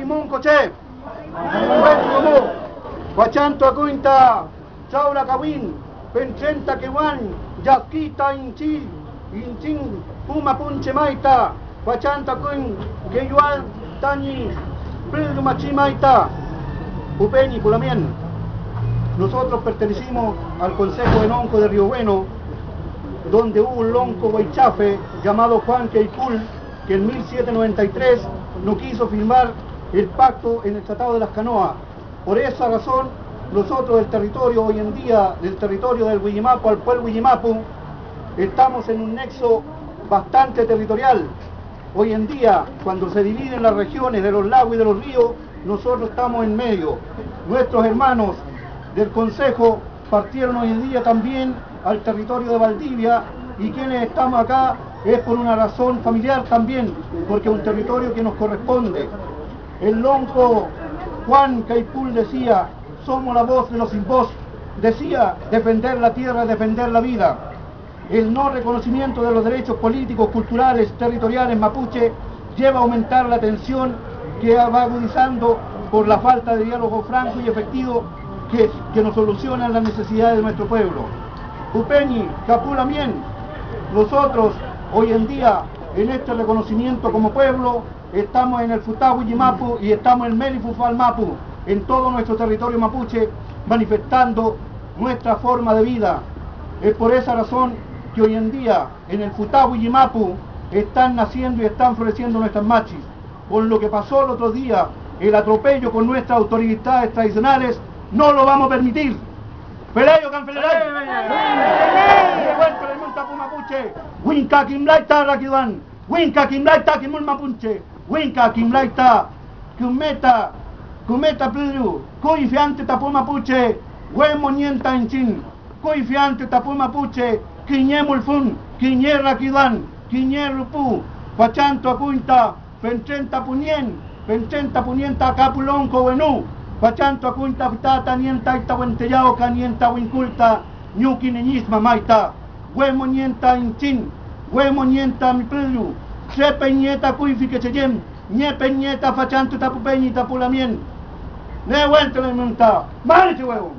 Munco che, Guachanto Acuinta, Chaula Kawin, Penchenta Kewan, Yaquita Inchil, Inchin, Puma Punche Maita, Guachanta Kuin, Keyuan, Tani, Pildu Machimaita, Upeni Pulamien. Nosotros pertenecimos al Consejo de Lonco de Río Bueno, donde hubo un lonco guaychafe llamado Juan Queipul, que en 1793 no quiso firmar el pacto en el Tratado de las Canoas. Por esa razón, nosotros del territorio, hoy en día, del territorio del Huillimapu al pueblo Huillimapu, estamos en un nexo bastante territorial. Hoy en día, cuando se dividen las regiones de los lagos y de los ríos, nosotros estamos en medio. Nuestros hermanos del Consejo partieron hoy en día también al territorio de Valdivia, y quienes estamos acá es por una razón familiar también, porque es un territorio que nos corresponde. El lonco Juan Queipul decía: somos la voz de los sin voz. Decía: defender la tierra, defender la vida. El no reconocimiento de los derechos políticos, culturales, territoriales mapuche lleva a aumentar la tensión que va agudizando por la falta de diálogo franco y efectivo que nos solucionan las necesidades de nuestro pueblo. Upeñi, Capulamien, nosotros hoy en día en este reconocimiento como pueblo estamos en el Futá Huillimapu y estamos en el Melifufal Mapu, en todo nuestro territorio mapuche, manifestando nuestra forma de vida. Es por esa razón que hoy en día en el Futá Huillimapu están naciendo y están floreciendo nuestras machis. Por lo que pasó el otro día, el atropello con nuestras autoridades tradicionales, no lo vamos a permitir. ¡Peleyo, canfelerayo! ¡Revuelto el Montapu Mapuche! ¡Winka Kimlaita Rakidan! ¡Winka Kimlaita Kimul Mapuche! ¡Winka Kimlaita Kumeta! Kumeta Piru! ¡Cuy fiante Tapu Mapuche! ¡Huemo nienta inchin! ¡Cuy fiante Tapu Mapuche! ¡Quiñe Mulfun! ¡Quiñe Rakidan! ¡Quiñe Rupu! ¡Pachanto Acuinta! ¡Penchenta Punien! ¡Penchenta Punienta Capulonco Wenú! Pachanto Acuinta Pitata Nienta Ita Huentellao Canienta Winculta Ñuki Niñisma Maita Huemo Nienta Inchin Huemo Nienta Miprilu Chepe Nieta Cuifi que Cheyem Ñepe Nieta Pachanto Tapupeñi Tapulamien Ne vuelta la monta ¡Marche huevo!